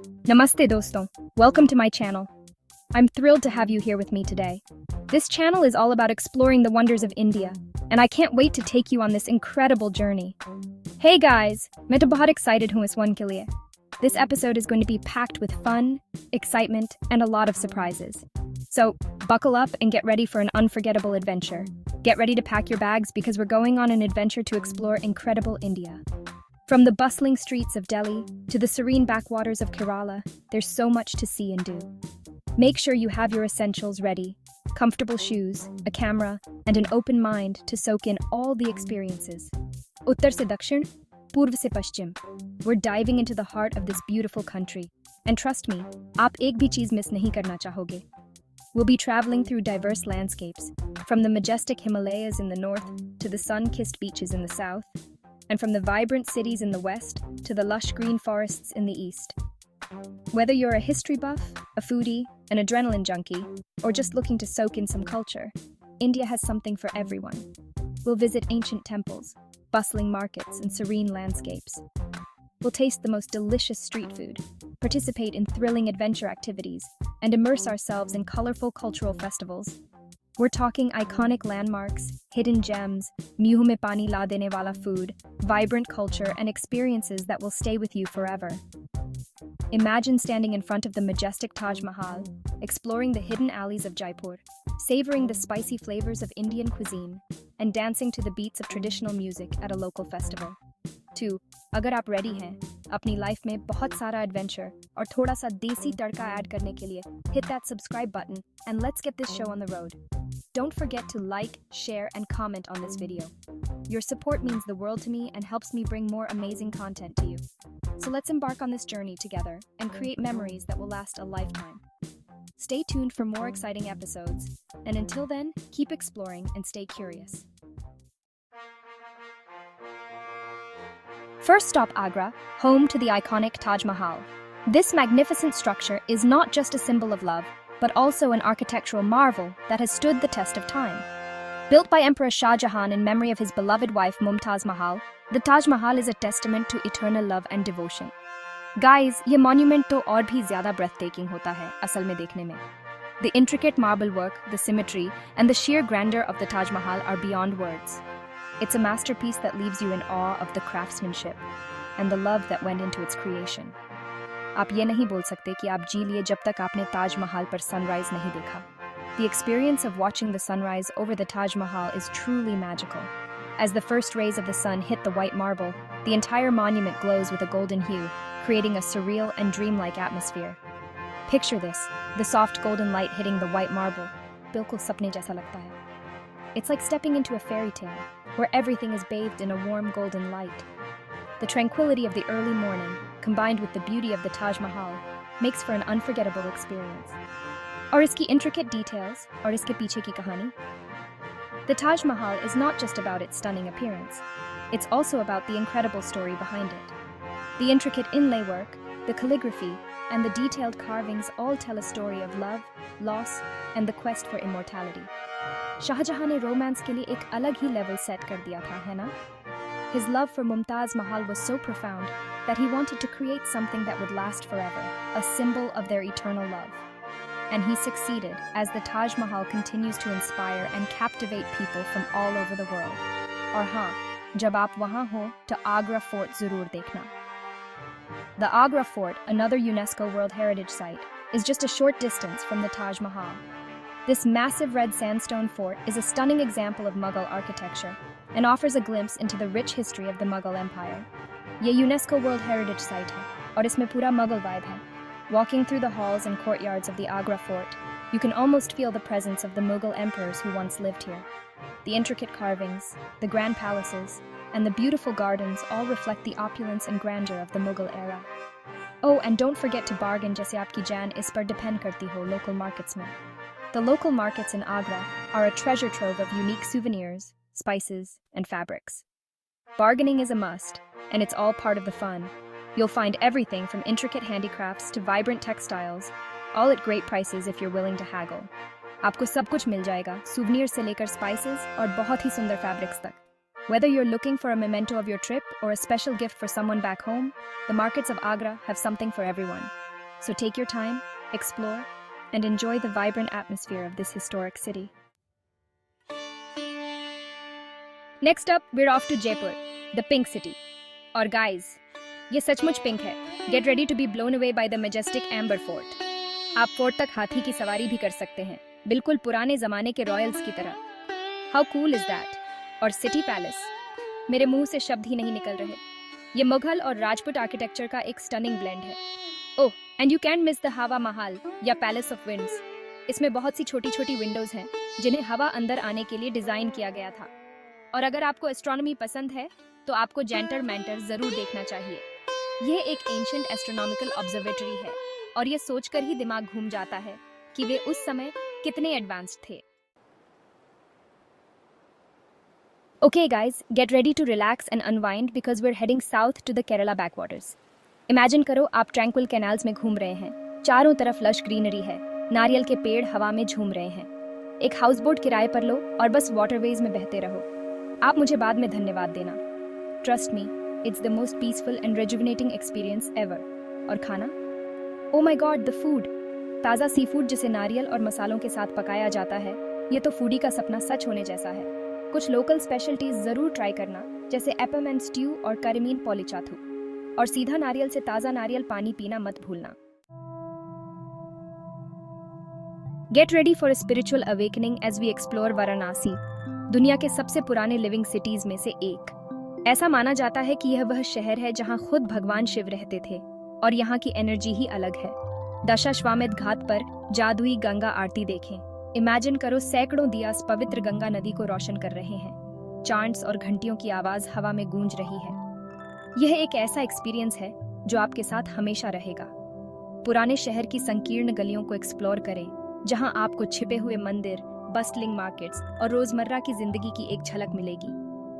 Namaste doston. Welcome to my channel. I'm thrilled to have you here with me today. This channel is all about exploring the wonders of India, and I can't wait to take you on this incredible journey. Hey guys, मैं तो बहुत excited हूँ इस one के लिए. This episode is going to be packed with fun, excitement, and a lot of surprises. So, buckle up and get ready for an unforgettable adventure. Get ready to pack your bags because we're going on an adventure to explore incredible India. From the bustling streets of Delhi to the serene backwaters of Kerala, there's so much to see and do. Make sure you have your essentials ready, comfortable shoes, a camera, and an open mind to soak in all the experiences. Uttar se Dakshin, Purv se Paschim. We're diving into the heart of this beautiful country. And trust me, aap ek bhi cheez miss nahi karna chahoge. We'll be traveling through diverse landscapes, from the majestic Himalayas in the north to the sun-kissed beaches in the south, and from the vibrant cities in the west to the lush green forests in the east. Whether you're a history buff, a foodie, an adrenaline junkie, or just looking to soak in some culture, India has something for everyone. We'll visit ancient temples, bustling markets, and serene landscapes. We'll taste the most delicious street food, participate in thrilling adventure activities, and immerse ourselves in colorful cultural festivals. We're talking iconic landmarks, hidden gems, muh mein pani la dene wala food, vibrant culture, and experiences that will stay with you forever. Imagine standing in front of the majestic Taj Mahal, exploring the hidden alleys of Jaipur, savoring the spicy flavors of Indian cuisine, and dancing to the beats of traditional music at a local festival. 2. अगर आप ready हैं अपनी life में बहुत सारा adventure और थोड़ा सा देसी तड़का ऐड करने के लिए, hit that subscribe button and let's get this show on the road. Don't forget to like, share, and comment on this video. Your support means the world to me and helps me bring more amazing content to you. So let's embark on this journey together and create memories that will last a lifetime. Stay tuned for more exciting episodes, and until then, keep exploring and stay curious. First stop Agra, home to the iconic Taj Mahal. This magnificent structure is not just a symbol of love, but also an architectural marvel that has stood the test of time. Built by Emperor Shah Jahan in memory of his beloved wife Mumtaz Mahal, the Taj Mahal is a testament to eternal love and devotion. Guys, ये monument तो और भी ज़्यादा breathtaking होता है असल में देखने में. The intricate marble work, the symmetry, and the sheer grandeur of the Taj Mahal are beyond words. It's a masterpiece that leaves you in awe of the craftsmanship and the love that went into its creation. आप ये नहीं बोल सकते कि आप जी लिए जब तक आपने ताज महल पर sunrise नहीं देखा. The experience of watching the sunrise over the Taj Mahal is truly magical. As the first rays of the sun hit the white marble, the entire monument glows with a golden hue, creating a surreal and dreamlike atmosphere. Picture this, the soft golden light hitting the white marble. बिल्कुल सपने जैसा लगता है. It's like stepping into a fairy tale, where everything is bathed in a warm golden light. The tranquility of the early morning, combined with the beauty of the Taj Mahal, makes for an unforgettable experience. और इसकी intricate details, और इसके पीछे की कहानी. The Taj Mahal is not just about its stunning appearance. It's also about the incredible story behind it. The intricate inlay work, the calligraphy, and the detailed carvings all tell a story of love, loss, and the quest for immortality. Shahjahan ने romance के लिए एक अलग ही level set कर दिया था, है ना? His love for Mumtaz Mahal was so profound that he wanted to create something that would last forever, a symbol of their eternal love. And he succeeded, as the Taj Mahal continues to inspire and captivate people from all over the world. और हाँ, जब आप वहाँ हो, तो Agra Fort ज़रूर देखना. The Agra Fort, another UNESCO World Heritage Site, is just a short distance from the Taj Mahal. This massive red sandstone fort is a stunning example of Mughal architecture and offers a glimpse into the rich history of the Mughal Empire. ये UNESCO World Heritage Site है और इसमें पूरा Mughal vibe है. Walking through the halls and courtyards of the Agra Fort, you can almost feel the presence of the Mughal emperors who once lived here. The intricate carvings, the grand palaces, and the beautiful gardens all reflect the opulence and grandeur of the Mughal era. Oh, and don't forget to bargain जैसे आपकी जान इस पर depend करती हो local markets में. The local markets in Agra are a treasure trove of unique souvenirs, spices, and fabrics. Bargaining is a must, and it's all part of the fun. You'll find everything from intricate handicrafts to vibrant textiles, all at great prices if you're willing to haggle. आपको सब कुछ मिल जाएगा, souvenirs से लेकर spices और बहुत ही सुंदर fabrics तक. Whether you're looking for a memento of your trip or a special gift for someone back home, the markets of Agra have something for everyone. So take your time, explore, and enjoy the vibrant atmosphere of this historic city. Next up, we're off to Jaipur, the Pink City. और guys, ये सचमुच pink है. Get ready to be blown away by the majestic Amber Fort. आप fort तक हाथी की सवारी भी कर सकते हैं, बिल्कुल पुराने जमाने के रॉयल्स की तरह. How cool is that? और सिटी पैलेस, मेरे मुंह से शब्द ही नहीं निकल रहे. ये मुगल और राजपूत आर्किटेक्चर का एक स्टनिंग ब्लेंड है. Oh, and you can miss the Hawa Mahal या पैलेस ऑफ विंड्स. इसमें बहुत सी छोटी छोटी विंडोज हैं जिन्हें हवा अंदर आने के लिए डिजाइन किया गया था. और अगर आपको एस्ट्रोनॉमी पसंद है तो आपको जैंटर मैंटर जरूर देखना चाहिए. यह एक एंशिएंट एस्ट्रोनॉमिकल ऑब्जर्वेटरी है और ये सोचकर ही दिमाग घूम जाता है कि वे उस समय कितने एडवांस्ड थे. Okay guys, get ready to relax and unwind because we're heading south to the Kerala backwaters. Imagine करो आप ट्रैंक्विल कैनाल्स में घूम रहे हैं. चारों तरफ लश ग्रीनरी है, नारियल के पेड़ हवा में झूम रहे हैं. एक हाउस बोट किराए पर लो और बस वाटरवेज में बहते रहो. आप मुझे बाद में धन्यवाद देना. Trust me, it's the most peaceful and rejuvenating experience ever. और खाना? Oh my God, the food! ताज़ा सी फूड जिसे नारियल और मसालों के साथ पकाया जाता है, ये तो फूडी का सपना सच होने जैसा है. कुछ लोकल स्पेशलिटीज जरूर ट्राई करना, जैसे एपम एंड स्ट्यू और करीमीन पॉलीचाथू. और सीधा नारियल से ताज़ा नारियल पानी पीना मत भूलना. Get ready for a spiritual awakening as we explore Varanasi, दुनिया के सबसे पुराने लिविंग सिटीज में से एक. ऐसा माना जाता है कि यह वह शहर है जहां खुद भगवान शिव रहते थे और यहाँ की एनर्जी ही अलग है. दशाश्वमेध घाट पर जादुई गंगा आरती देखें. इमेजिन करो सैकड़ों दियास पवित्र गंगा नदी को रोशन कर रहे हैं. चांट्स और घंटियों की आवाज हवा में गूंज रही है. यह एक ऐसा एक्सपीरियंस है जो आपके साथ हमेशा रहेगा. पुराने शहर की संकीर्ण गलियों को एक्सप्लोर करें, जहां आपको छिपे हुए मंदिर, बस्टलिंग मार्केट्स और रोजमर्रा की जिंदगी की एक झलक मिलेगी.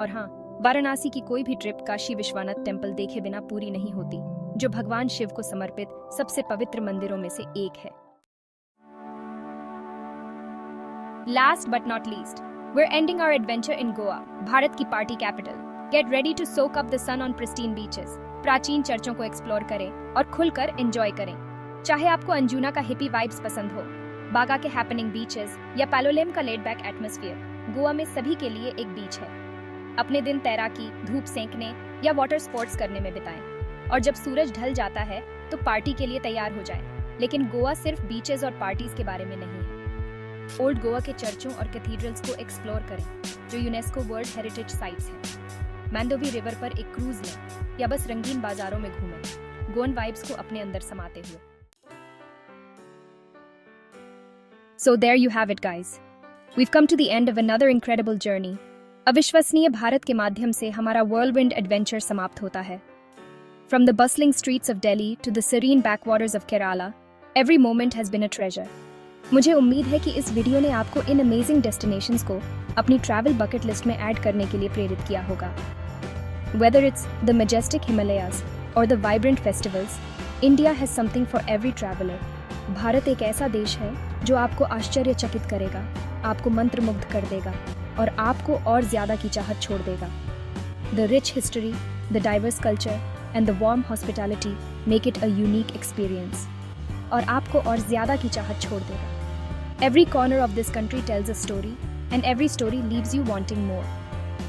और हाँ, वाराणसी की कोई भी ट्रिप काशी विश्वनाथ टेम्पल देखे बिना पूरी नहीं होती, जो भगवान शिव को समर्पित सबसे पवित्र मंदिरों में से एक है. Last but not least, we're ending our adventure in Goa, Bharat की party capital. Get ready to soak up the sun on pristine beaches. प्राचीन चर्चों को एक्सप्लोर करें और खुलकर एंजॉय करें. चाहे आपको अंजुना का हिप्पी वाइब्स पसंद हो, बागा के हैपनिंग बीचेस या पैलोलेम का लेड बैक एटमॉस्फेयर, गोवा में सभी के लिए एक बीच है. अपने दिन तैराकी, धूप सेंकने या वाटर स्पोर्ट्स करने में बिताएं. और जब सूरज ढल जाता है तो पार्टी के लिए तैयार हो जाएं. लेकिन गोवा सिर्फ बीचेस और पार्टीज के बारे में नहीं है. ओल्ड गोवा के चर्चों और कैथीड्रल्स को एक्सप्लोर करें, जो यूनेस्को वर्ल्ड हेरिटेज साइट्स हैं. मैंडोवी रिवर पर एक क्रूज लें या बस रंगीन बाजारों में घूमें, गोवन वाइब्स को अपने अंदर समाते हुए. So there you have it guys. We've come to the end of another incredible journey. अविश्वसनीय भारत के माध्यम से हमारा whirlwind adventure समाप्त होता है. From the bustling streets of Delhi to the serene backwaters of Kerala, every moment has been a treasure. मुझे उम्मीद है कि इस वीडियो ने आपको इन अमेजिंग डेस्टिनेशंस को अपनी ट्रैवल बकेट लिस्ट में ऐड करने के लिए प्रेरित किया होगा. Whether it's the majestic Himalayas or the vibrant festivals, India has something for every traveler. Bharat एक ऐसा देश है जो आपको आश्चर्यचकित करेगा, आपको मंत्रमुग्ध कर देगा और आपको और ज्यादा की चाहत छोड़ देगा. The rich history, the diverse culture and the warm hospitality make it a unique experience. और आपको और ज्यादा की चाहत छोड़ देगा. Every corner of this country tells a story, and every story leaves you wanting more.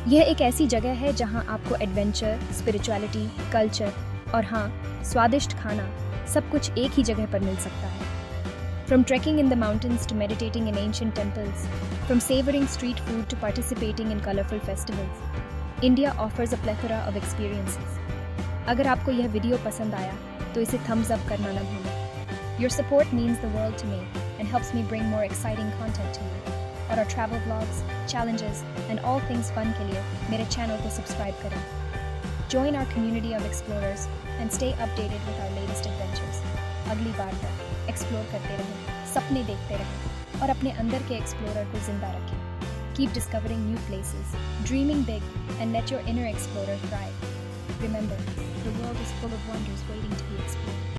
यह एक ऐसी जगह है जहां आपको एडवेंचर, स्पिरिचुअलिटी, कल्चर और हाँ, स्वादिष्ट खाना, सब कुछ एक ही जगह पर मिल सकता है. From trekking in the mountains to meditating in ancient temples, from savoring street food to participating in colorful festivals, India offers a plethora of experiences. अगर आपको यह वीडियो पसंद आया तो इसे thumbs up करना न भूलें. Your support means the world to me and helps me bring more exciting content to you. और our travel vlogs, challenges and all things fun के लिए मेरे चैनल को सब्सक्राइब करें. Join our community of explorers and stay updated with our latest adventures. अगली बार तक explore करते रहें, सपने देखते रहें और अपने अंदर के एक्सप्लोरर को जिंदा रखें. Keep discovering new places, dreaming big and let your inner explorer thrive. Remember, the world is full of wonders waiting to be explored.